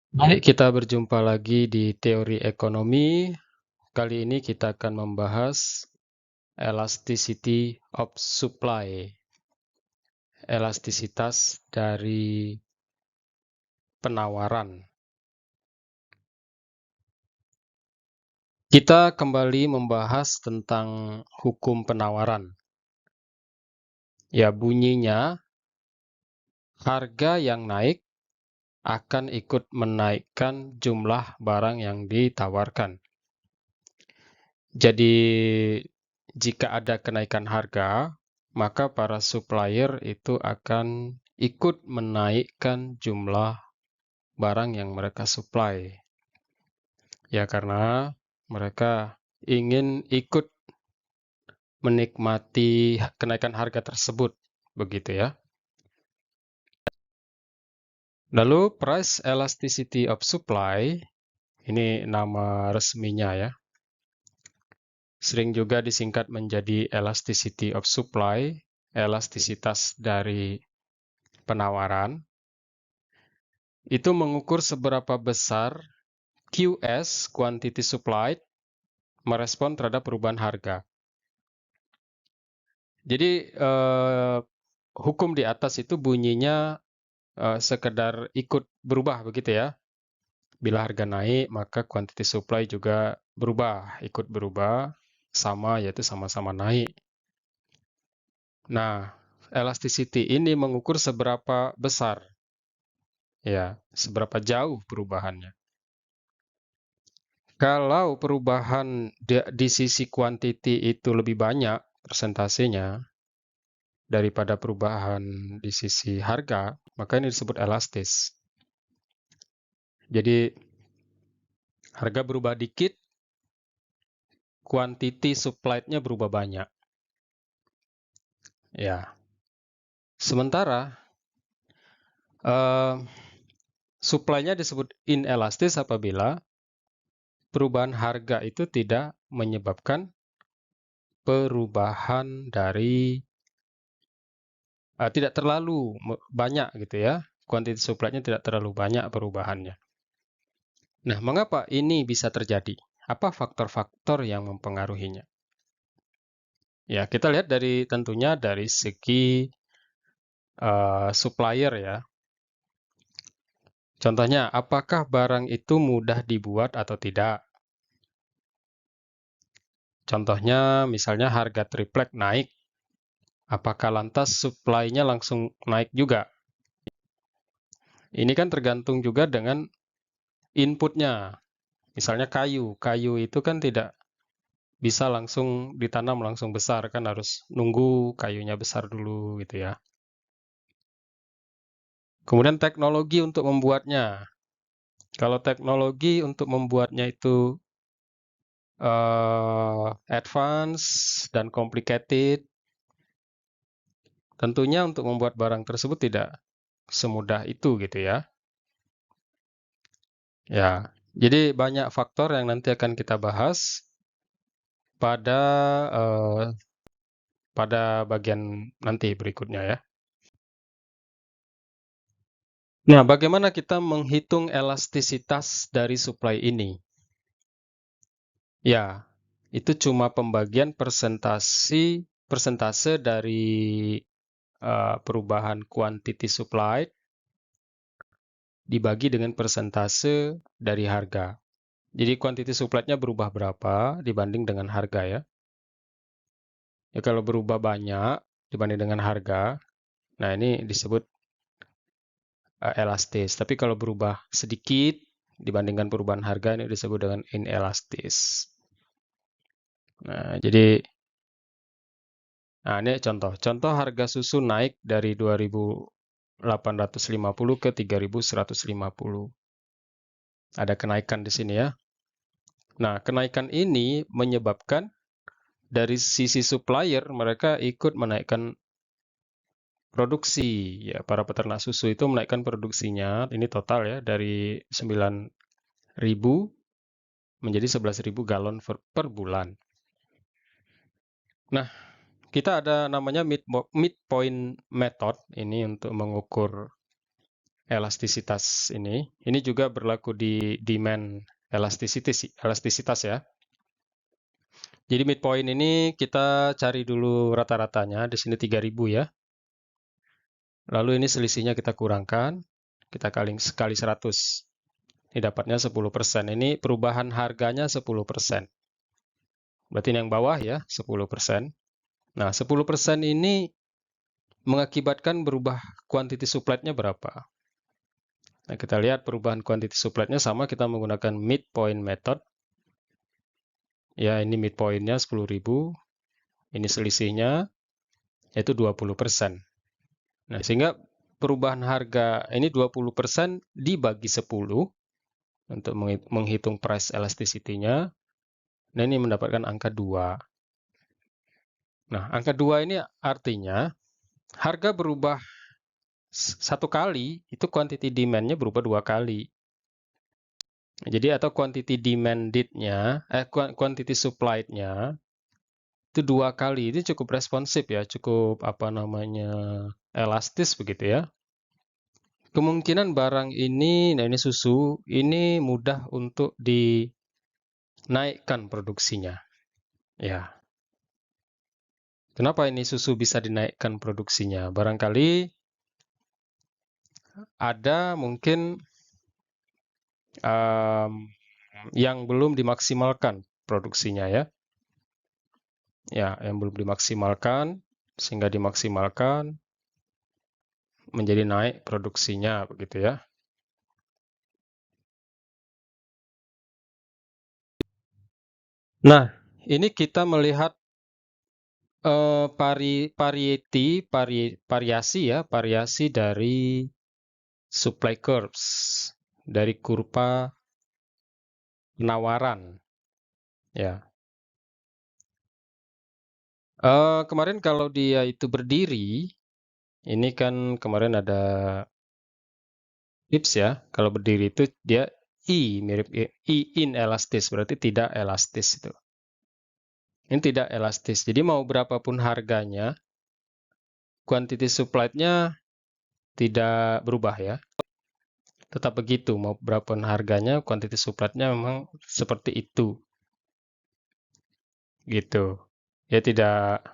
Baik, kita berjumpa lagi di teori ekonomi. Kali ini kita akan membahas elasticity of supply, elastisitas dari penawaran. Kita kembali membahas tentang hukum penawaran. Ya, bunyinya harga yang naik akan ikut menaikkan jumlah barang yang ditawarkan. Jadi, jika ada kenaikan harga, maka para supplier itu akan ikut menaikkan jumlah barang yang mereka supply. Ya, karena mereka ingin ikut menikmati kenaikan harga tersebut, begitu ya. Lalu price elasticity of supply, ini nama resminya ya. Sering juga disingkat menjadi elasticity of supply, elastisitas dari penawaran. Itu mengukur seberapa besar QS, quantity supplied, merespon terhadap perubahan harga. Jadi hukum di atas itu bunyinya sekedar ikut berubah begitu ya. Bila harga naik, maka quantity supply juga berubah, ikut berubah, sama yaitu sama-sama naik. Nah, elasticity ini mengukur seberapa besar, ya, seberapa jauh perubahannya. Kalau perubahan di sisi quantity itu lebih banyak persentasenya daripada perubahan di sisi harga, maka ini disebut elastis. Jadi harga berubah dikit, quantity supplied-nya berubah banyak. Ya. Sementara supply-nya disebut inelastis apabila perubahan harga itu tidak menyebabkan perubahan dari tidak terlalu banyak gitu ya. Quantity supply-nya tidak terlalu banyak perubahannya. Nah, mengapa ini bisa terjadi? Apa faktor-faktor yang mempengaruhinya? Ya, kita lihat tentunya dari segi supplier ya. Contohnya, apakah barang itu mudah dibuat atau tidak? Contohnya, misalnya harga triplek naik, apakah lantas supply-nya langsung naik juga? Ini kan tergantung juga dengan inputnya. Misalnya kayu, kayu itu kan tidak bisa langsung ditanam langsung besar, kan harus nunggu kayunya besar dulu gitu ya. Kemudian teknologi untuk membuatnya. Kalau teknologi untuk membuatnya itu advance dan complicated, tentunya untuk membuat barang tersebut tidak semudah itu gitu ya. Ya, jadi banyak faktor yang nanti akan kita bahas pada eh, pada bagian nanti berikutnya ya. Nah, bagaimana kita menghitung elastisitas dari supply ini? Ya, itu cuma pembagian persentase dari perubahan quantity supply dibagi dengan persentase dari harga. Jadi quantity supply-nya berubah berapa dibanding dengan harga ya. Ya kalau berubah banyak dibanding dengan harga, nah ini disebut elastis. Tapi kalau berubah sedikit dibandingkan perubahan harga ini disebut dengan inelastis. Nah, jadi ini contoh. Contoh harga susu naik dari 2.850 ke 3.150. Ada kenaikan di sini ya. Nah, kenaikan ini menyebabkan dari sisi supplier mereka ikut menaikkan produksi. Ya, para peternak susu itu menaikkan produksinya, ini total ya, dari 9.000 menjadi 11.000 galon per bulan. Nah, kita ada namanya midpoint method ini untuk mengukur elastisitas ini. Ini juga berlaku di demand elastisitas ya. Jadi midpoint ini kita cari dulu rata-ratanya, di sini 3000 ya. Lalu ini selisihnya kita kurangkan, kita kali 100. Ini dapatnya 10%. Ini perubahan harganya 10%. Berarti ini yang bawah ya, 10%. Nah, 10% ini mengakibatkan berubah quantity supply-nya berapa. Nah, kita lihat perubahan quantity supply-nya sama, kita menggunakan midpoint method. Ya, ini midpoint-nya 10.000. Ini selisihnya, yaitu 20%. Nah, sehingga perubahan harga ini 20% dibagi 10 untuk menghitung price elasticity-nya. Nah, ini mendapatkan angka 2. Nah, angka 2 ini artinya harga berubah satu kali, itu quantity demand-nya berubah 2 kali. Jadi atau quantity demanded-nya, quantity supplied-nya itu 2 kali. Ini cukup responsif ya, cukup elastis begitu ya. Kemungkinan barang ini, nah ini susu, ini mudah untuk dinaikkan produksinya. Ya. Kenapa ini susu bisa dinaikkan produksinya? Barangkali ada mungkin yang belum dimaksimalkan produksinya ya. Ya, yang belum dimaksimalkan, sehingga dimaksimalkan menjadi naik produksinya begitu ya. Nah, ini kita melihat variasi dari supply curves, dari kurva penawaran. Ya, kemarin kalau dia itu berdiri, ini kan kemarin ada tips ya. Kalau berdiri itu dia mirip inelastis, berarti tidak elastis itu. Ini tidak elastis. Jadi mau berapapun harganya, quantity supply-nya tidak berubah ya. Tetap begitu, mau berapapun harganya, quantity supply-nya memang seperti itu. Gitu. Ya tidak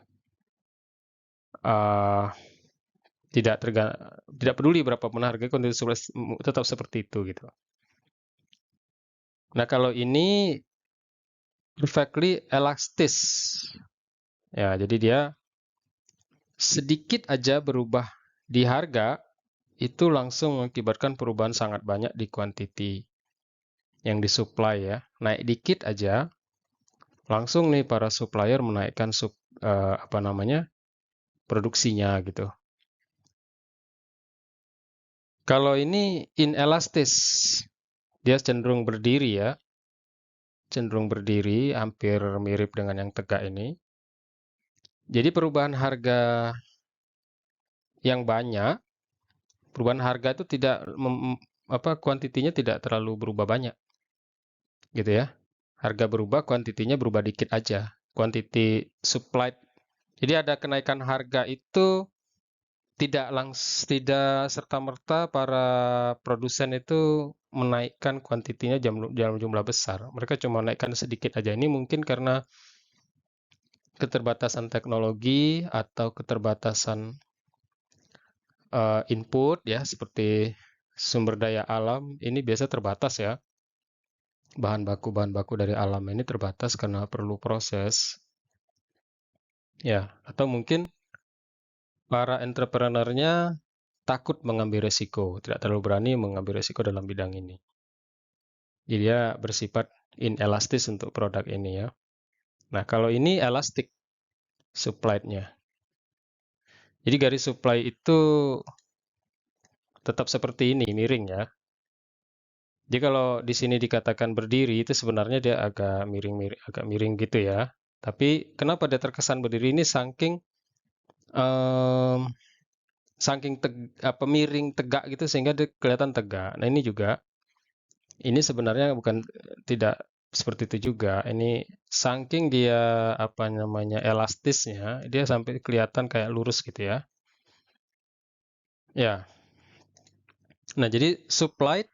peduli berapapun harga, quantity supply tetap seperti itu gitu. Nah, kalau ini perfectly elastis. Ya, jadi dia sedikit aja berubah di harga, itu langsung mengakibatkan perubahan sangat banyak di quantity yang disuplai ya. Naik dikit aja, langsung nih para supplier menaikkan produksinya gitu. Kalau ini inelastis, dia cenderung berdiri ya. Cenderung berdiri, hampir mirip dengan yang tegak ini. Jadi perubahan harga yang banyak, perubahan harga itu tidak kuantitinya tidak terlalu berubah banyak. Gitu ya. Harga berubah, kuantitinya berubah dikit aja. Quantity supplied. Jadi ada kenaikan harga itu tidak serta-merta para produsen itu menaikkan kuantitinya dalam jumlah besar. Mereka cuma naikkan sedikit aja. Ini mungkin karena keterbatasan teknologi atau keterbatasan input ya, seperti sumber daya alam ini biasa terbatas ya. Bahan baku dari alam ini terbatas karena perlu proses. Ya, atau mungkin para entrepreneur-nya takut mengambil resiko, tidak terlalu berani mengambil resiko dalam bidang ini. Jadi dia bersifat inelastis untuk produk ini ya. Nah, kalau ini elastik supply-nya. Jadi garis supply itu tetap seperti ini, miring ya. Jadi kalau di sini dikatakan berdiri, itu sebenarnya dia agak miring gitu ya. Tapi kenapa dia terkesan berdiri ini saking miring tegak gitu sehingga dia kelihatan tegak. Nah, ini sebenarnya bukan tidak seperti itu juga. Ini saking dia elastisnya, dia sampai kelihatan kayak lurus gitu ya. Ya. Nah, jadi supply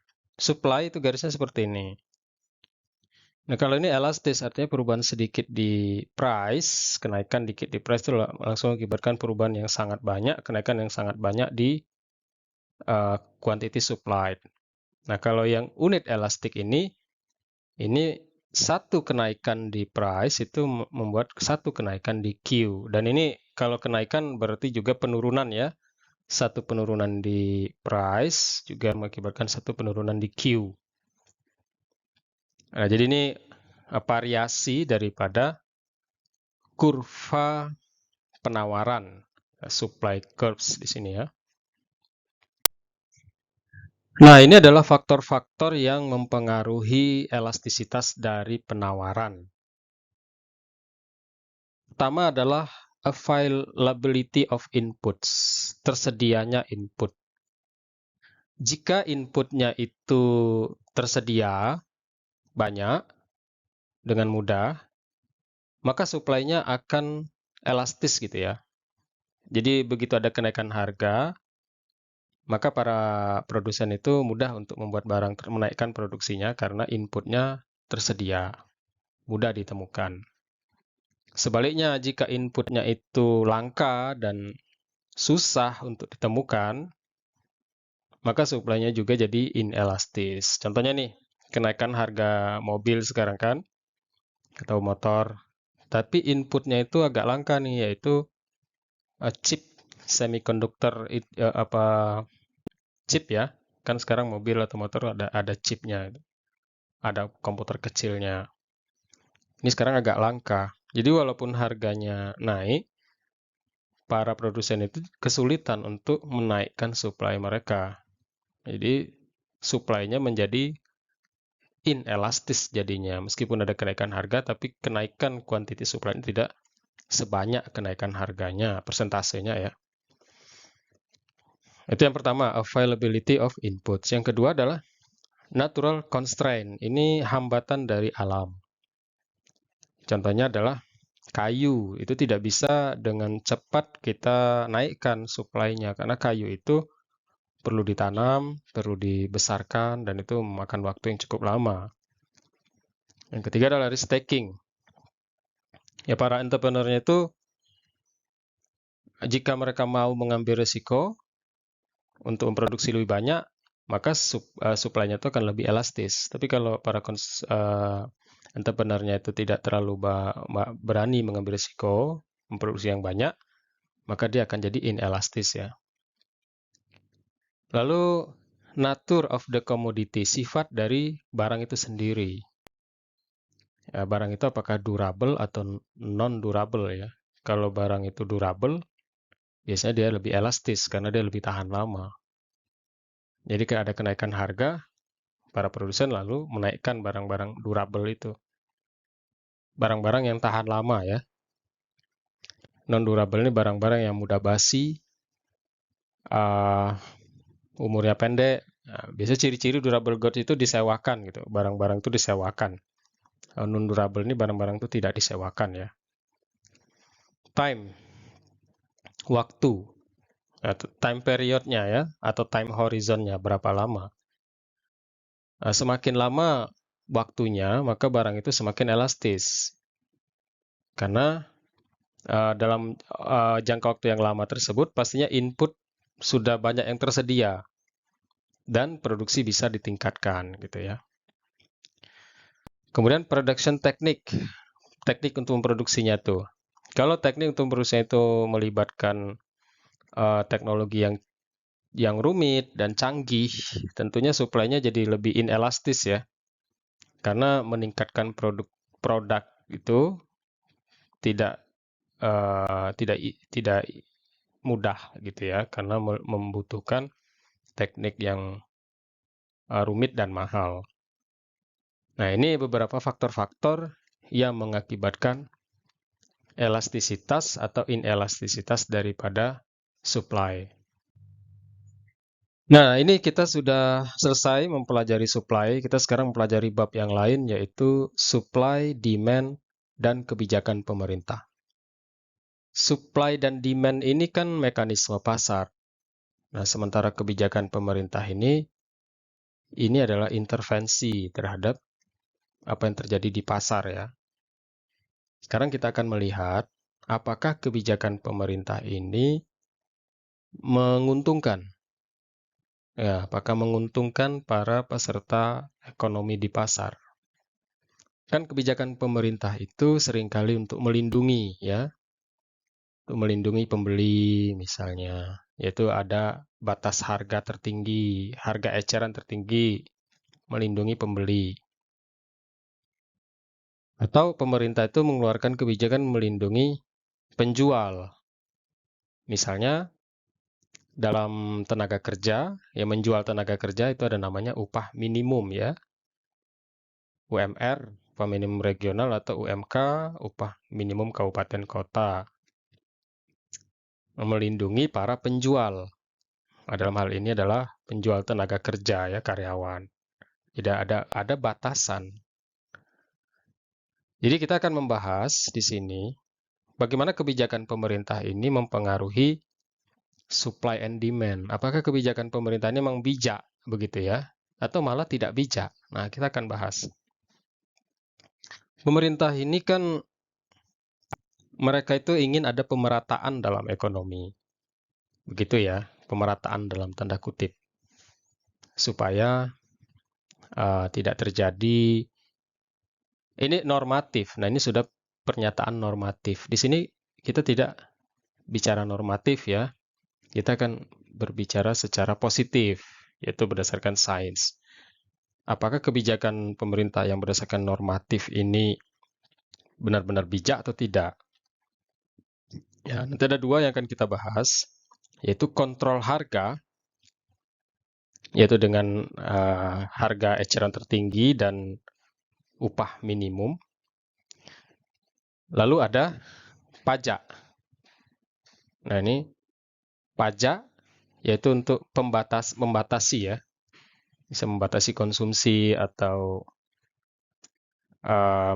itu garisnya seperti ini. Nah, kalau ini elastis, artinya perubahan sedikit di price, kenaikan dikit di price itu langsung mengakibatkan perubahan yang sangat banyak, kenaikan yang sangat banyak di quantity supplied. Nah, kalau yang unit elastik ini satu kenaikan di price itu membuat satu kenaikan di Q. Dan ini kalau kenaikan berarti juga penurunan ya. Satu penurunan di price juga mengakibatkan satu penurunan di Q. Nah, jadi ini variasi daripada kurva penawaran, supply curves di sini ya. Nah, ini adalah faktor-faktor yang mempengaruhi elastisitas dari penawaran. Pertama adalah availability of inputs, tersedianya input. Jika inputnya itu tersedia banyak dengan mudah, maka supply-nya akan elastis gitu ya. Jadi begitu ada kenaikan harga, maka para produsen itu mudah untuk membuat barang menaikkan produksinya karena inputnya tersedia, mudah ditemukan. Sebaliknya, jika inputnya itu langka dan susah untuk ditemukan, maka supply-nya juga jadi inelastis. Contohnya nih, kenaikan harga mobil sekarang kan, atau motor, tapi inputnya itu agak langka nih, yaitu chip semiconductor chip ya. Kan sekarang mobil atau motor ada chipnya, ada komputer kecilnya. Ini sekarang agak langka. Jadi walaupun harganya naik, para produsen itu kesulitan untuk menaikkan supply mereka. Jadi supply-nya menjadi inelastis jadinya. Meskipun ada kenaikan harga, tapi kenaikan quantity supply tidak sebanyak kenaikan harganya, persentasenya ya. Itu yang pertama, availability of inputs. Yang kedua adalah natural constraint. Ini hambatan dari alam. Contohnya adalah kayu. Itu tidak bisa dengan cepat kita naikkan supply-nya. Karena kayu itu perlu ditanam, perlu dibesarkan, dan itu memakan waktu yang cukup lama. Yang ketiga adalah risk taking. Ya, para entrepreneur-nya itu jika mereka mau mengambil risiko untuk memproduksi lebih banyak, maka supply-nya itu akan lebih elastis. Tapi kalau para entrepreneur-nya itu tidak terlalu berani mengambil risiko memproduksi yang banyak, maka dia akan jadi inelastis ya. Lalu nature of the commodity, sifat dari barang itu sendiri. Ya, barang itu apakah durable atau non-durable ya. Kalau barang itu durable, biasanya dia lebih elastis karena dia lebih tahan lama. Jadi kalau ada kenaikan harga, para produsen lalu menaikkan barang-barang durable itu. Barang-barang yang tahan lama ya. Non-durable ini barang-barang yang mudah basi, umurnya pendek. Nah, biasanya ciri-ciri durable goods itu disewakan gitu. Barang-barang itu disewakan. Non-durable ini barang-barang itu tidak disewakan ya. Time, waktu. Time periodnya ya, atau time horizonnya, berapa lama. Semakin lama waktunya, maka barang itu semakin elastis. Karena dalam jangka waktu yang lama tersebut, pastinya input sudah banyak yang tersedia. Dan produksi bisa ditingkatkan gitu ya. Kemudian production teknik untuk memproduksinya tuh. Kalau teknik untuk memproduksinya itu melibatkan teknologi yang rumit dan canggih, tentunya supply-nya jadi lebih inelastis ya. Karena meningkatkan produk itu tidak mudah gitu ya, karena membutuhkan teknik yang rumit dan mahal. Nah, ini beberapa faktor-faktor yang mengakibatkan elastisitas atau inelastisitas daripada supply. Nah, ini kita sudah selesai mempelajari supply. Kita sekarang mempelajari bab yang lain, yaitu supply, demand, dan kebijakan pemerintah. Supply dan demand ini kan mekanisme pasar. Nah, sementara kebijakan pemerintah ini adalah intervensi terhadap apa yang terjadi di pasar ya. Sekarang kita akan melihat apakah kebijakan pemerintah ini menguntungkan. Ya, apakah menguntungkan para peserta ekonomi di pasar? Kan kebijakan pemerintah itu seringkali untuk melindungi ya, untuk melindungi pembeli misalnya, yaitu ada batas harga tertinggi, harga eceran tertinggi, melindungi pembeli. Atau pemerintah itu mengeluarkan kebijakan melindungi penjual. Misalnya dalam tenaga kerja, yang menjual tenaga kerja itu ada namanya upah minimum ya, UMR, upah minimum regional atau UMK, upah minimum kabupaten kota. Melindungi para penjual. Dalam hal ini adalah penjual tenaga kerja ya, karyawan. Tidak ada batasan. Jadi kita akan membahas di sini bagaimana kebijakan pemerintah ini mempengaruhi supply and demand. Apakah kebijakan pemerintah ini memang bijak begitu ya, atau malah tidak bijak? Nah, kita akan bahas. Pemerintah ini kan mereka itu ingin ada pemerataan dalam ekonomi. Begitu ya, pemerataan dalam tanda kutip. Supaya tidak terjadi, ini normatif. Nah, ini sudah pernyataan normatif. Di sini kita tidak bicara normatif ya. Kita akan berbicara secara positif, yaitu berdasarkan sains. Apakah kebijakan pemerintah yang berdasarkan normatif ini benar-benar bijak atau tidak? Ya, nanti ada dua yang akan kita bahas, yaitu kontrol harga, yaitu dengan harga eceran tertinggi dan upah minimum. Lalu ada pajak. Nah, ini pajak yaitu untuk membatasi ya, bisa membatasi konsumsi atau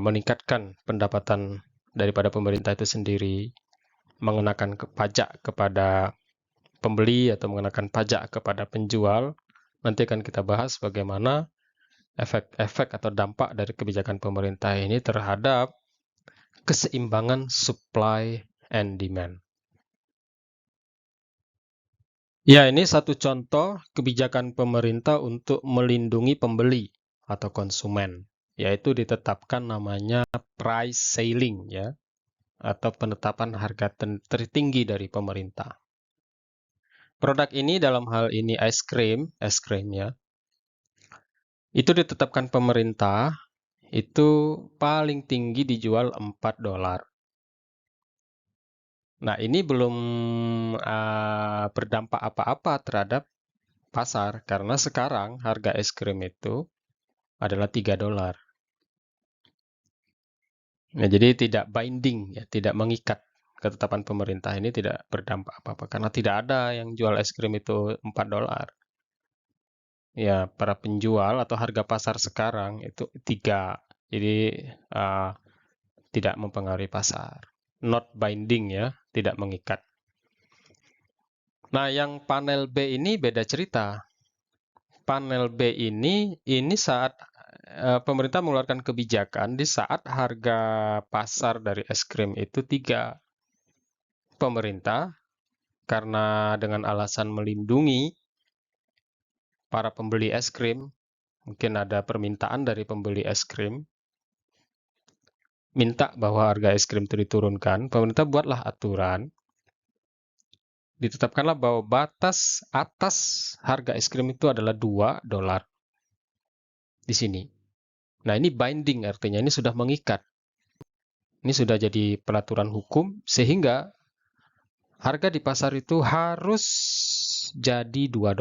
meningkatkan pendapatan daripada pemerintah itu sendiri, mengenakan pajak kepada pembeli atau mengenakan pajak kepada penjual. Nanti akan kita bahas bagaimana efek-efek atau dampak dari kebijakan pemerintah ini terhadap keseimbangan supply and demand. Ya, ini satu contoh kebijakan pemerintah untuk melindungi pembeli atau konsumen, yaitu ditetapkan namanya price ceiling ya, atau penetapan harga tertinggi dari pemerintah. Produk ini dalam hal ini es krim ya, itu ditetapkan pemerintah itu paling tinggi dijual $4. Nah, ini belum berdampak apa-apa terhadap pasar karena sekarang harga es krim itu adalah $3. Nah, jadi tidak binding ya, tidak mengikat. Ketetapan pemerintah ini tidak berdampak apa-apa karena tidak ada yang jual es krim itu $4. Ya, para penjual atau harga pasar sekarang itu 3. Jadi tidak mempengaruhi pasar. Not binding ya, tidak mengikat. Nah, yang panel B ini beda cerita. Panel B ini saat pemerintah mengeluarkan kebijakan di saat harga pasar dari es krim itu 3. Pemerintah karena dengan alasan melindungi para pembeli es krim, mungkin ada permintaan dari pembeli es krim, minta bahwa harga es krim itu diturunkan, pemerintah buatlah aturan, ditetapkanlah bahwa batas atas harga es krim itu adalah $2 di sini. Nah, ini binding artinya ini sudah mengikat. Ini sudah jadi peraturan hukum sehingga harga di pasar itu harus jadi $2.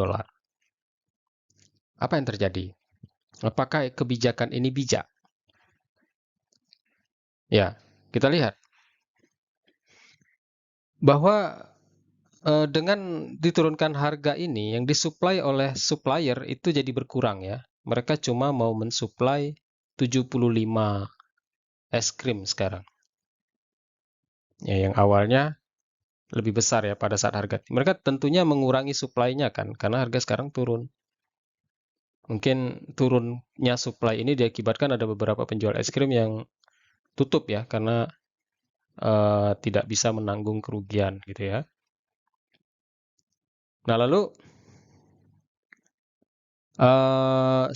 Apa yang terjadi? Apakah kebijakan ini bijak? Ya, kita lihat bahwa dengan diturunkan harga ini, yang disuplai oleh supplier itu jadi berkurang ya. Mereka cuma mau mensuplai 75 es krim sekarang. Ya, yang awalnya lebih besar ya pada saat harga. Mereka tentunya mengurangi supply-nya kan, karena harga sekarang turun. Mungkin turunnya supply ini diakibatkan ada beberapa penjual es krim yang tutup ya, karena tidak bisa menanggung kerugian gitu ya. Nah lalu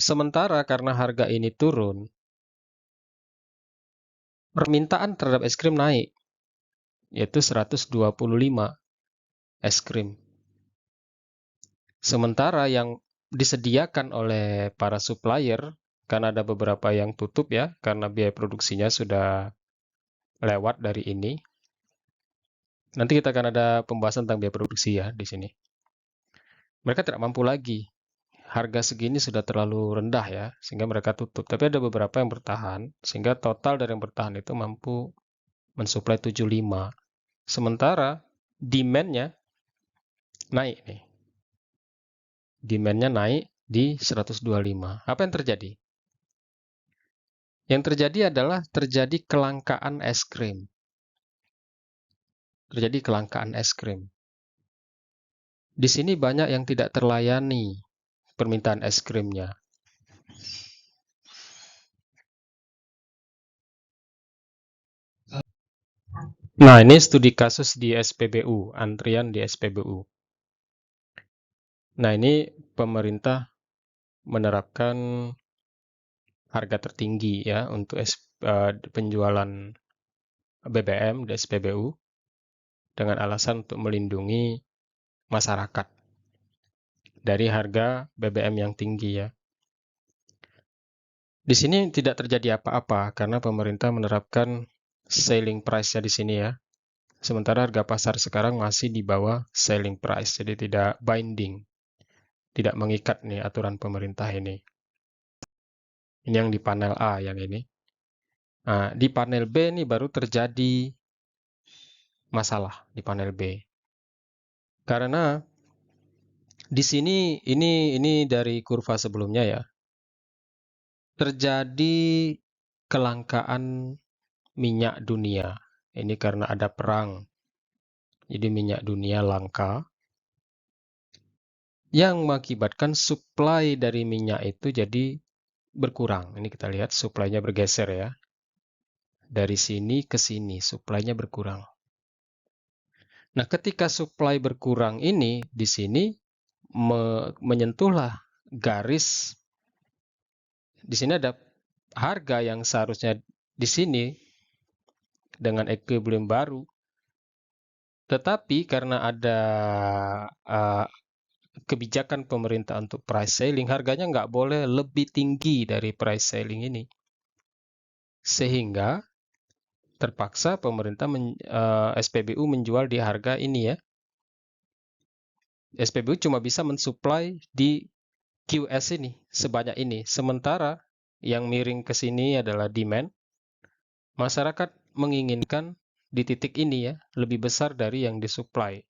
sementara karena harga ini turun, permintaan terhadap es krim naik, yaitu 125 es krim. Sementara yang disediakan oleh para supplier, karena ada beberapa yang tutup ya, karena biaya produksinya sudah lewat dari ini. Nanti kita akan ada pembahasan tentang biaya produksi ya di sini. Mereka tidak mampu lagi. Harga segini sudah terlalu rendah ya, sehingga mereka tutup. Tapi ada beberapa yang bertahan, sehingga total dari yang bertahan itu mampu mensuplai 75. Sementara demand-nya naik nih. Demand-nya naik di 125. Apa yang terjadi? Yang terjadi adalah terjadi kelangkaan es krim. Terjadi kelangkaan es krim. Di sini banyak yang tidak terlayani permintaan es krimnya. Nah, ini studi kasus di SPBU, antrian di SPBU. Nah, ini pemerintah menerapkan harga tertinggi ya untuk penjualan BBM di SPBU dengan alasan untuk melindungi masyarakat dari harga BBM yang tinggi ya. Di sini tidak terjadi apa-apa karena pemerintah menerapkan selling price-nya di sini ya. Sementara harga pasar sekarang masih di bawah selling price, jadi tidak binding, tidak mengikat nih aturan pemerintah ini. Ini yang di panel A yang ini. Nah, di panel B ini baru terjadi masalah di panel B. Karena di sini ini dari kurva sebelumnya ya. Terjadi kelangkaan minyak dunia. Ini karena ada perang. Jadi minyak dunia langka yang mengakibatkan supply dari minyak itu jadi berkurang. Ini kita lihat supply-nya bergeser ya. Dari sini ke sini supply-nya berkurang. Nah, ketika supply berkurang ini di sini menyentuhlah garis. Di sini ada harga yang seharusnya di sini dengan equilibrium baru. Tetapi karena ada kebijakan pemerintah untuk price selling, harganya nggak boleh lebih tinggi dari price selling ini. Sehingga terpaksa pemerintah SPBU menjual di harga ini ya. SPBU cuma bisa mensuplai di QS ini, sebanyak ini. Sementara yang miring ke sini adalah demand. Masyarakat menginginkan di titik ini ya, lebih besar dari yang disuplai.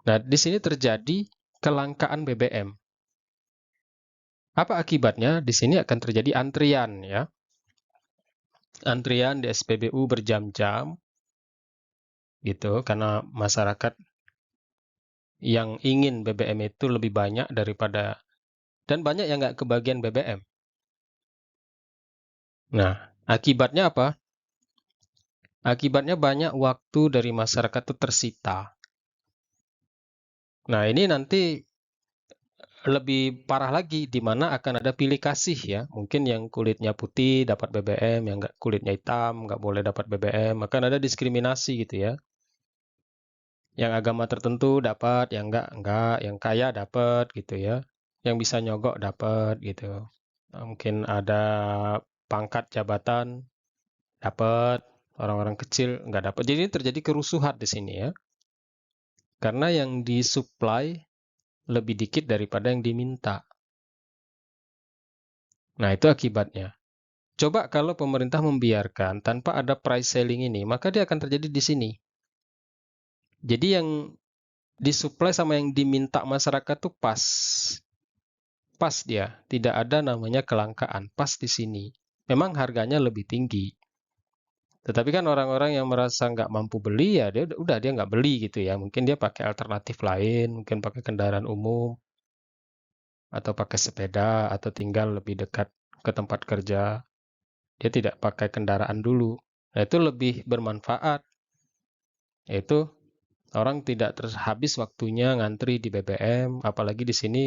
Nah, di sini terjadi kelangkaan BBM. Apa akibatnya? Di sini akan terjadi antrian ya. Antrian di SPBU berjam-jam gitu karena masyarakat yang ingin BBM itu lebih banyak daripada dan banyak yang nggak kebagian BBM. Nah, akibatnya apa? Akibatnya banyak waktu dari masyarakat itu tersita. Nah, ini nanti lebih parah lagi di mana akan ada pilih kasih ya. Mungkin yang kulitnya putih dapat BBM, yang nggak kulitnya hitam nggak boleh dapat BBM. Akan ada diskriminasi gitu ya. Yang agama tertentu dapat, yang enggak, yang kaya dapat gitu ya. Yang bisa nyogok dapat gitu. Mungkin ada pangkat jabatan dapat, orang-orang kecil nggak dapat. Jadi ini terjadi kerusuhan di sini ya. Karena yang disuplai lebih dikit daripada yang diminta. Nah, itu akibatnya. Coba kalau pemerintah membiarkan tanpa ada price selling ini, maka dia akan terjadi di sini. Jadi yang disuplai sama yang diminta masyarakat tuh pas. Pas dia, tidak ada namanya kelangkaan, pas di sini. Memang harganya lebih tinggi. Tetapi kan orang-orang yang merasa nggak mampu beli ya dia nggak beli gitu ya. Mungkin dia pakai alternatif lain, mungkin pakai kendaraan umum atau pakai sepeda atau tinggal lebih dekat ke tempat kerja. Dia tidak pakai kendaraan dulu. Nah, itu lebih bermanfaat. Yaitu orang tidak habis waktunya ngantri di BBM, apalagi di sini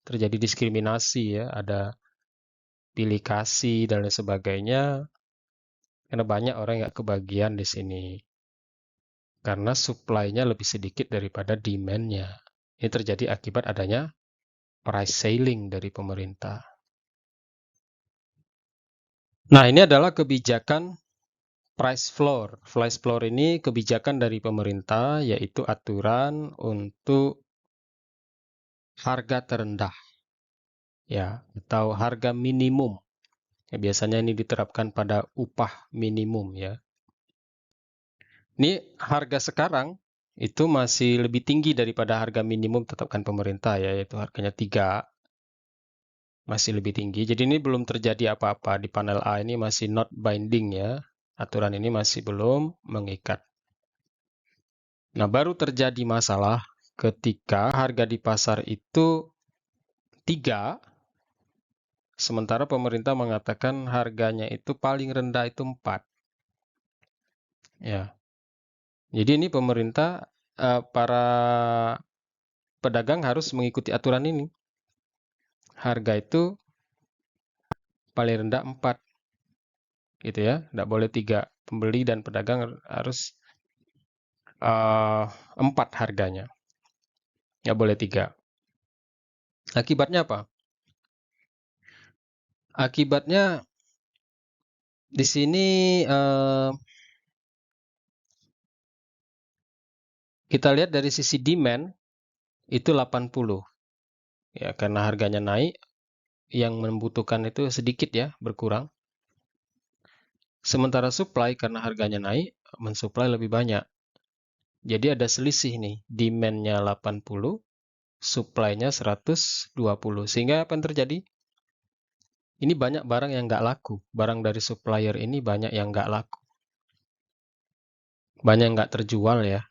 terjadi diskriminasi ya, ada pilih kasih dan lain sebagainya. Karena banyak orang yang kebagian di sini. Karena supply-nya lebih sedikit daripada demand-nya. Ini terjadi akibat adanya price ceiling dari pemerintah. Nah, ini adalah kebijakan price floor. Price floor ini kebijakan dari pemerintah, yaitu aturan untuk harga terendah, ya, atau harga minimum. Ya, biasanya ini diterapkan pada upah minimum, ya. Ini harga sekarang itu masih lebih tinggi daripada harga minimum tetapkan pemerintah, ya, yaitu harganya 3, masih lebih tinggi. Jadi ini belum terjadi apa-apa di panel A ini masih not binding ya. Aturan ini masih belum mengikat. Nah, baru terjadi masalah ketika harga di pasar itu 3, sementara pemerintah mengatakan harganya itu paling rendah itu 4. Ya. Jadi ini pemerintah, para pedagang harus mengikuti aturan ini. Harga itu paling rendah 4, gitu ya. Tidak boleh 3. Pembeli dan pedagang harus 4 harganya. Nggak boleh 3. Akibatnya apa? Akibatnya di sini kita lihat dari sisi demand itu 80. Ya, karena harganya naik, yang membutuhkan itu sedikit ya, berkurang. Sementara supply karena harganya naik, mensuplai lebih banyak. Jadi ada selisih nih, demand-nya 80, supply-nya 120. Sehingga apa yang terjadi? Ini banyak barang yang nggak laku. Barang dari supplier ini banyak yang nggak laku. Banyak yang nggak terjual ya.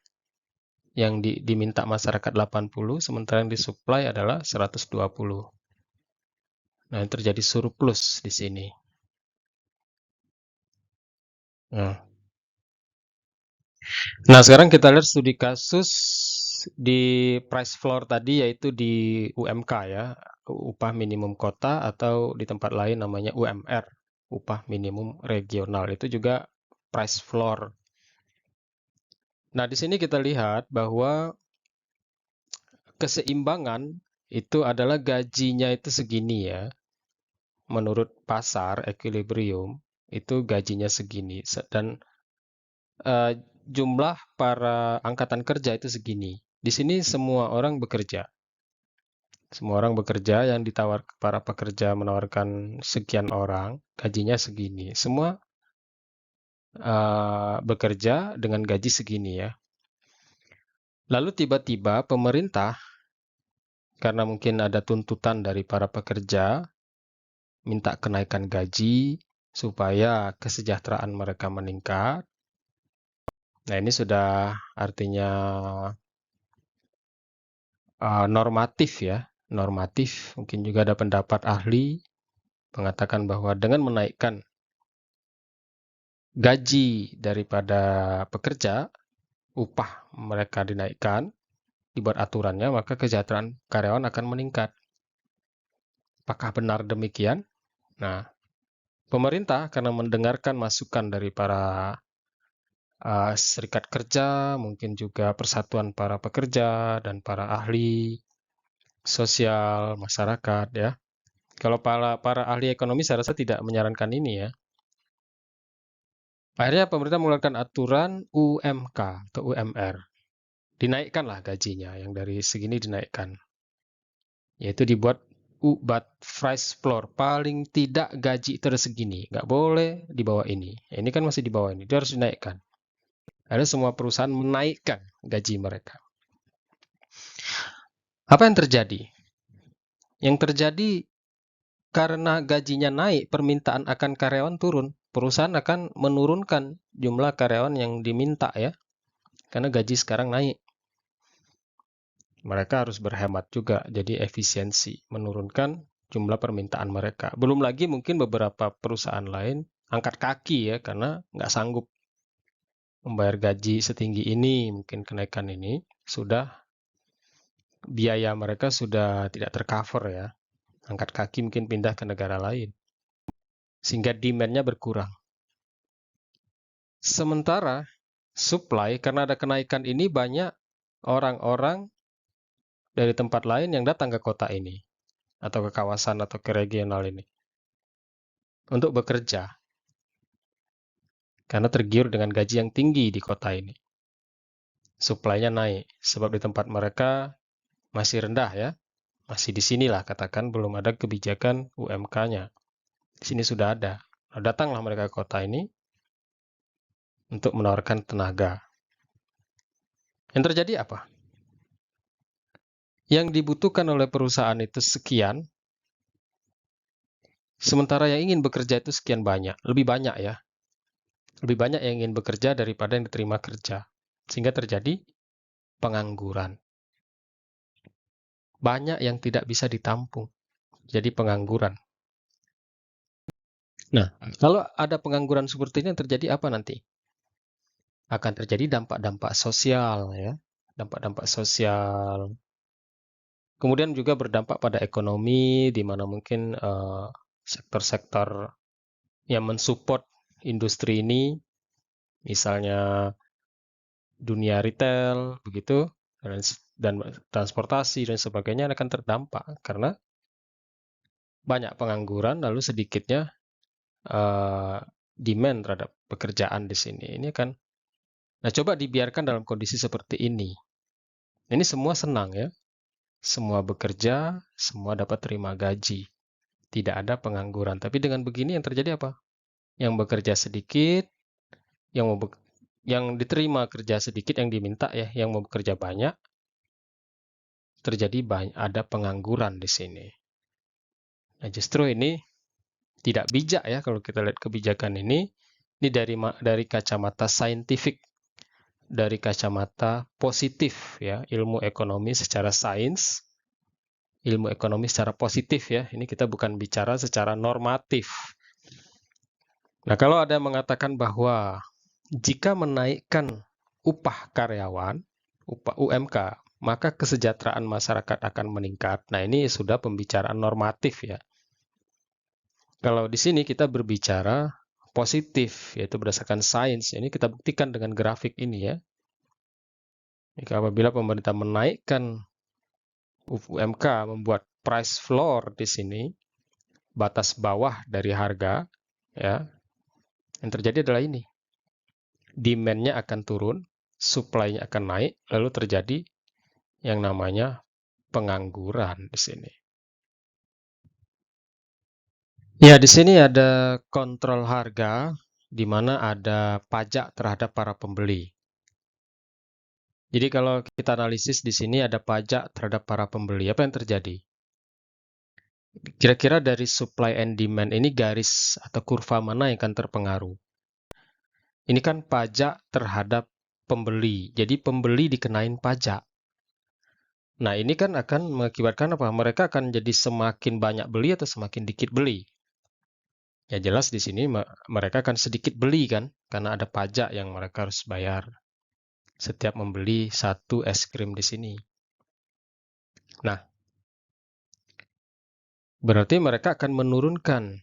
Yang diminta masyarakat 80, sementara yang disuplai adalah 120. Nah, yang terjadi surplus di sini. Nah, sekarang kita lihat studi kasus di price floor tadi, yaitu di UMK ya, upah minimum kota, atau di tempat lain namanya UMR, upah minimum regional. Itu juga price floor. Nah, di sini kita lihat bahwa keseimbangan itu adalah gajinya itu segini ya. Menurut pasar equilibrium itu gajinya segini dan jumlah para angkatan kerja itu segini. Di sini semua orang bekerja. Semua orang bekerja, yang ditawar para pekerja menawarkan sekian orang, gajinya segini. Semua bekerja dengan gaji segini ya. Lalu tiba-tiba pemerintah, karena mungkin ada tuntutan dari para pekerja, minta kenaikan gaji supaya kesejahteraan mereka meningkat. Nah, ini sudah artinya normatif ya. Normatif, mungkin juga ada pendapat ahli mengatakan bahwa dengan menaikkan gaji daripada pekerja, upah mereka dinaikkan, dibuat aturannya, maka kesejahteraan karyawan akan meningkat. Apakah benar demikian? Nah, pemerintah karena mendengarkan masukan dari para serikat kerja, mungkin juga persatuan para pekerja dan para ahli sosial masyarakat ya. Kalau para ahli ekonomi saya rasa tidak menyarankan ini ya. Akhirnya pemerintah mengeluarkan aturan UMK atau UMR. Dinaikkanlah gajinya, yang dari segini dinaikkan. Yaitu dibuat price floor, paling tidak gaji tersegini. Nggak boleh di bawah ini. Ini kan masih di bawah ini, dia harus dinaikkan. Ada semua perusahaan menaikkan gaji mereka. Apa yang terjadi? Yang terjadi karena gajinya naik, permintaan akan karyawan turun. Perusahaan akan menurunkan jumlah karyawan yang diminta ya, karena gaji sekarang naik. Mereka harus berhemat juga, jadi efisiensi, menurunkan jumlah permintaan mereka. Belum lagi mungkin beberapa perusahaan lain angkat kaki ya, karena nggak sanggup membayar gaji setinggi ini, mungkin kenaikan ini, sudah biaya mereka sudah tidak tercover ya. Angkat kaki mungkin pindah ke negara lain. Sehingga demand-nya berkurang. Sementara supply, karena ada kenaikan ini, banyak orang-orang dari tempat lain yang datang ke kota ini, atau ke kawasan atau ke regional ini, untuk bekerja. Karena tergiur dengan gaji yang tinggi di kota ini. Supply-nya naik, sebab di tempat mereka masih rendah ya. Masih di sinilah katakan, belum ada kebijakan UMK-nya. Di sini sudah ada. Nah, datanglah mereka ke kota ini untuk menawarkan tenaga. Yang terjadi apa? Yang dibutuhkan oleh perusahaan itu sekian, sementara yang ingin bekerja itu sekian banyak. Lebih banyak ya. Lebih banyak yang ingin bekerja daripada yang diterima kerja. Sehingga terjadi pengangguran. Banyak yang tidak bisa ditampung. Jadi pengangguran. Nah, kalau ada pengangguran seperti ini, yang terjadi apa nanti? Akan terjadi dampak-dampak sosial ya. Dampak-dampak sosial. Kemudian juga berdampak pada ekonomi, di mana mungkin sektor-sektor yang mensupport industri ini, misalnya dunia retail, begitu, dan transportasi dan sebagainya akan terdampak karena banyak pengangguran, lalu sedikitnya demand terhadap pekerjaan di sini. Ini kan, nah coba dibiarkan dalam kondisi seperti ini. Ini semua senang ya. Semua bekerja, semua dapat terima gaji. Tidak ada pengangguran. Tapi dengan begini yang terjadi apa? Yang bekerja sedikit, yang diterima kerja sedikit, yang diminta ya, yang mau bekerja banyak, terjadi ada pengangguran di sini. Nah, justru ini tidak bijak ya kalau kita lihat kebijakan ini. Ini dari kacamata saintifik, dari kacamata positif ya, ilmu ekonomi secara sains. Ilmu ekonomi secara positif ya. Ini kita bukan bicara secara normatif. Nah, kalau ada yang mengatakan bahwa jika menaikkan upah karyawan, upah UMK, maka kesejahteraan masyarakat akan meningkat. Nah, ini sudah pembicaraan normatif ya. Kalau di sini kita berbicara positif, yaitu berdasarkan sains. Ini kita buktikan dengan grafik ini ya. Jika apabila pemerintah menaikkan UMK, membuat price floor di sini, batas bawah dari harga, ya, yang terjadi adalah ini. Demand-nya akan turun, supply-nya akan naik, lalu terjadi yang namanya pengangguran di sini. Ya, di sini ada kontrol harga, di mana ada pajak terhadap para pembeli. Jadi kalau kita analisis di sini ada pajak terhadap para pembeli, apa yang terjadi? Kira-kira dari supply and demand ini garis atau kurva mana yang akan terpengaruh? Ini kan pajak terhadap pembeli, jadi pembeli dikenain pajak. Nah, ini kan akan mengakibatkan apa? Mereka akan jadi semakin banyak beli atau semakin dikit beli. Ya jelas di sini mereka akan sedikit beli kan, karena ada pajak yang mereka harus bayar setiap membeli satu es krim di sini. Nah, berarti mereka akan menurunkan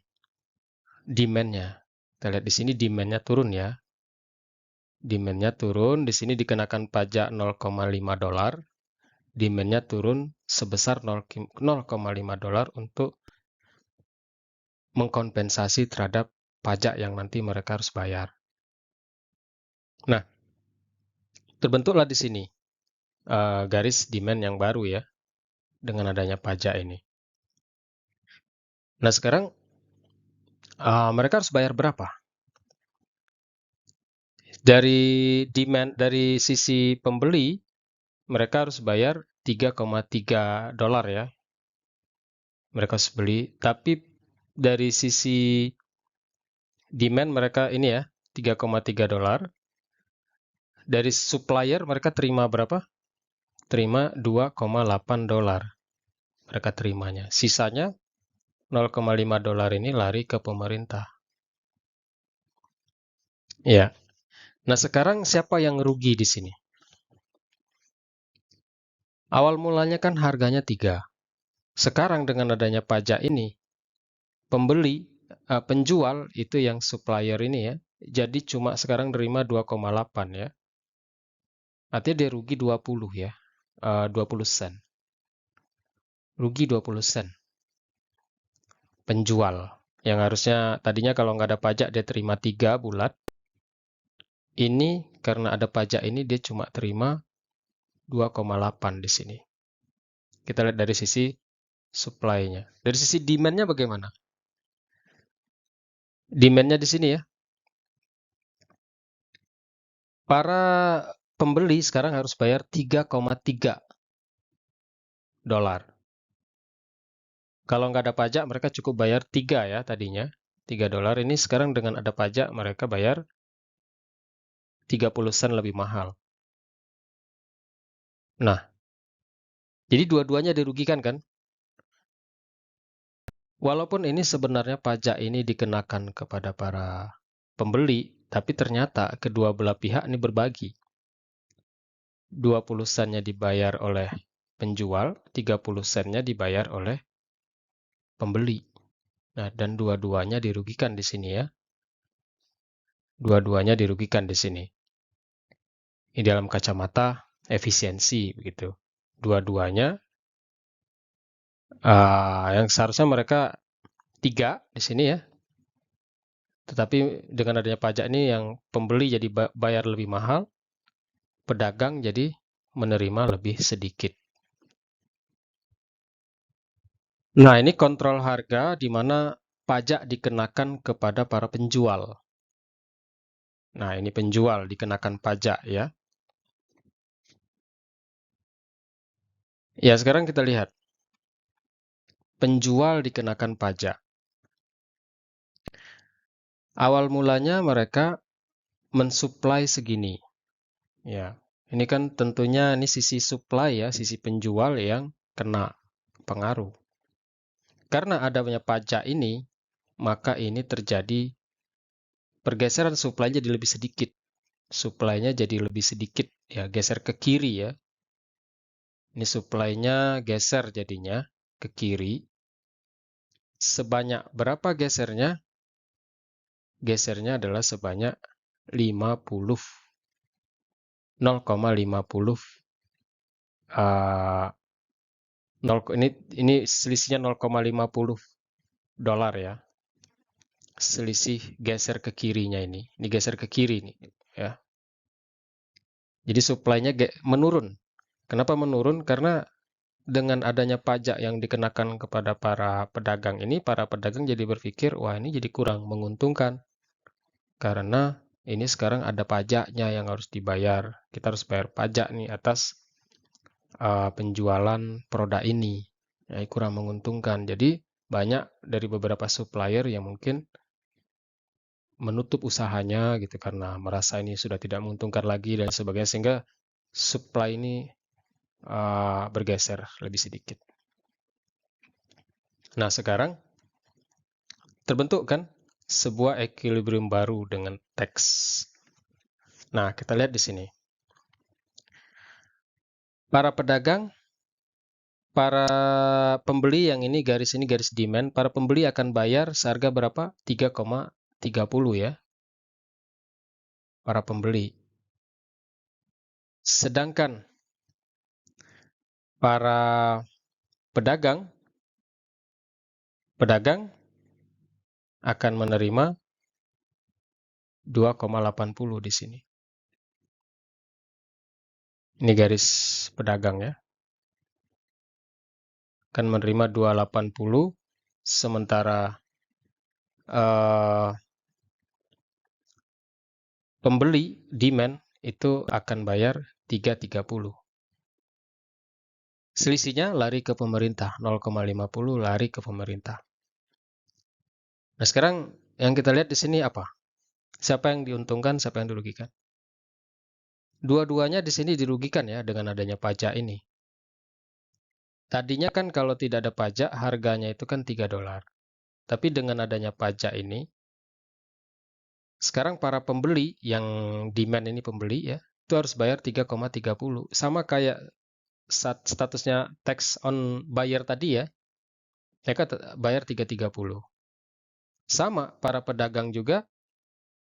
demand-nya. Kita lihat di sini demand-nya turun ya. Demand-nya turun, di sini dikenakan pajak $0,5. Demand-nya turun sebesar $0,5 untuk mengkompensasi terhadap pajak yang nanti mereka harus bayar. Nah, terbentuklah di sini garis demand yang baru ya, dengan adanya pajak ini. Nah, sekarang mereka harus bayar berapa? Dari demand, dari sisi pembeli, mereka harus bayar $3,3 ya. Mereka harus beli, tapi dari sisi demand mereka ini ya, 3,3 dolar. Dari supplier mereka terima berapa? Terima 2,8 dolar. Mereka terimanya. Sisanya 0,5 dolar ini lari ke pemerintah. Ya. Nah, sekarang siapa yang rugi di sini? Awal mulanya kan harganya 3. Sekarang dengan adanya pajak ini, penjual itu yang supplier ini ya, jadi cuma sekarang nerima 2,8 ya. Artinya dia rugi 20 ya, 20 sen. Rugi 20 sen. Penjual. Yang harusnya tadinya kalau nggak ada pajak dia terima 3 bulat. Ini karena ada pajak ini dia cuma terima 2,8 di sini. Kita lihat dari sisi supply-nya. Dari sisi demand-nya bagaimana? Demand-nya di sini ya. Para pembeli sekarang harus bayar 3,3 dolar. Kalau nggak ada pajak mereka cukup bayar 3 ya tadinya. 3 dolar ini sekarang dengan ada pajak mereka bayar 30 sen lebih mahal. Nah, jadi dua-duanya dirugikan kan? Walaupun ini sebenarnya pajak ini dikenakan kepada para pembeli, tapi ternyata kedua belah pihak ini berbagi. 20 sennya dibayar oleh penjual, 30 sennya dibayar oleh pembeli. Nah, dan dua-duanya dirugikan di sini ya. Dua-duanya dirugikan di sini. Ini dalam kacamata efisiensi begitu. Dua-duanya yang seharusnya mereka 3 di sini ya. Tetapi dengan adanya pajak ini yang pembeli jadi bayar lebih mahal, pedagang jadi menerima lebih sedikit. Nah, ini kontrol harga di mana pajak dikenakan kepada para penjual. Nah, ini penjual dikenakan pajak ya. Ya, sekarang kita lihat. Penjual dikenakan pajak. Awal mulanya mereka mensuplai segini. Ya, ini kan tentunya ini sisi supply ya, sisi penjual yang kena pengaruh. Karena adanya pajak ini, maka ini terjadi pergeseran supply jadi lebih sedikit. Supply-nya jadi lebih sedikit ya, geser ke kiri ya. Ini supply-nya geser jadinya ke kiri. Sebanyak berapa gesernya? Gesernya adalah sebanyak 0,50 ini selisihnya 0,50 dolar ya. Selisih geser ke kirinya ini. Ini geser ke kiri nih ya. Jadi supply-nya menurun. Kenapa menurun? Karena dengan adanya pajak yang dikenakan kepada para pedagang ini, para pedagang jadi berpikir, wah ini jadi kurang menguntungkan. Karena ini sekarang ada pajaknya yang harus dibayar. Kita harus bayar pajak nih atas penjualan produk ini. Ya, kurang menguntungkan. Jadi banyak dari beberapa supplier yang mungkin menutup usahanya gitu karena merasa ini sudah tidak menguntungkan lagi dan sebagainya sehingga supply ini bergeser lebih sedikit. Nah, sekarang terbentuk kan sebuah equilibrium baru dengan teks. Nah, kita lihat di sini. Para pedagang, para pembeli yang ini garis demand, para pembeli akan bayar seharga berapa? 3,30 ya. Para pembeli. Sedangkan para pedagang akan menerima 2,80 di sini. Ini garis pedagang ya. Akan menerima 2,80 sementara pembeli demand itu akan bayar 3,30. Selisihnya lari ke pemerintah, 0,50 lari ke pemerintah. Nah, sekarang yang kita lihat di sini apa? Siapa yang diuntungkan, siapa yang dirugikan? Dua-duanya di sini dirugikan ya dengan adanya pajak ini. Tadinya kan kalau tidak ada pajak, harganya itu kan $3. Tapi dengan adanya pajak ini, sekarang para pembeli yang demand ini pembeli ya, itu harus bayar 3,30. Sama kayak statusnya tax on buyer tadi ya, mereka bayar 3,30. Sama, para pedagang juga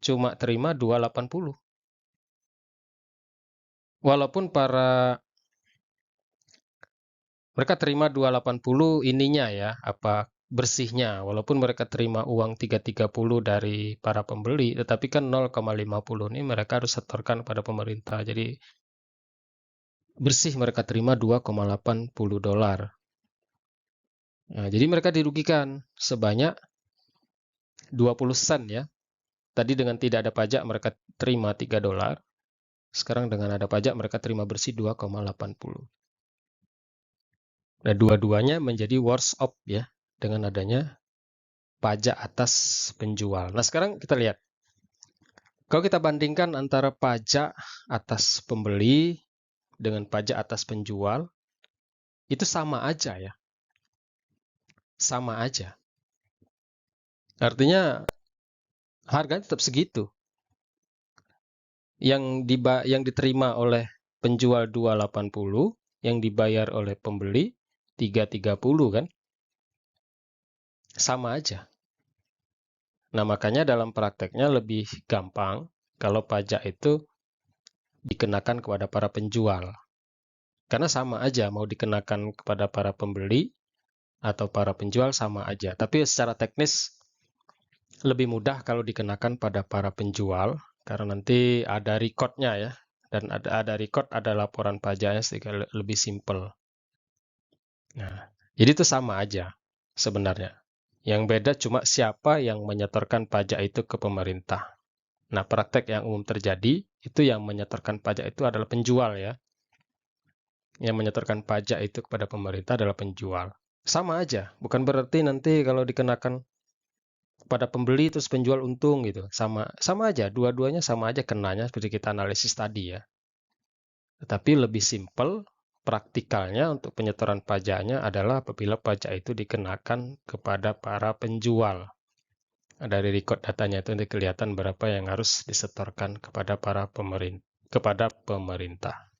cuma terima 2,80. Walaupun mereka terima 2,80 ininya ya, apa bersihnya. Walaupun mereka terima uang 3,30 dari para pembeli, tetapi kan 0,50 ini mereka harus setorkan pada pemerintah. Jadi bersih mereka terima $2,80. Nah, jadi mereka dirugikan sebanyak 20 sen ya. Tadi dengan tidak ada pajak mereka terima $3. Sekarang dengan ada pajak mereka terima bersih 2,80. Nah, dua-duanya menjadi worse off ya dengan adanya pajak atas penjual. Nah, sekarang kita lihat. Kalau kita bandingkan antara pajak atas pembeli dengan pajak atas penjual, itu sama aja ya. Sama aja. Artinya harganya tetap segitu. Yang diterima oleh penjual 2,80, yang dibayar oleh pembeli 3,30 kan? Sama aja. Nah, makanya dalam prakteknya lebih gampang kalau pajak itu dikenakan kepada para penjual. Karena sama aja, mau dikenakan kepada para pembeli atau para penjual sama aja. Tapi secara teknis lebih mudah kalau dikenakan pada para penjual, karena nanti ada record-nya ya. Dan ada record, ada laporan pajaknya sehingga lebih simple. Nah, jadi itu sama aja sebenarnya. Yang beda cuma siapa yang menyetorkan pajak itu ke pemerintah. Nah, praktek yang umum terjadi, itu yang menyetorkan pajak itu adalah penjual ya. Yang menyetorkan pajak itu kepada pemerintah adalah penjual. Sama aja, bukan berarti nanti kalau dikenakan pada pembeli terus penjual untung gitu. Sama aja, dua-duanya sama aja kenanya seperti kita analisis tadi ya. Tetapi lebih simpel, praktikalnya untuk penyetoran pajaknya adalah apabila pajak itu dikenakan kepada para penjual. Dari record datanya itu nanti kelihatan berapa yang harus disetorkan kepada pemerintah.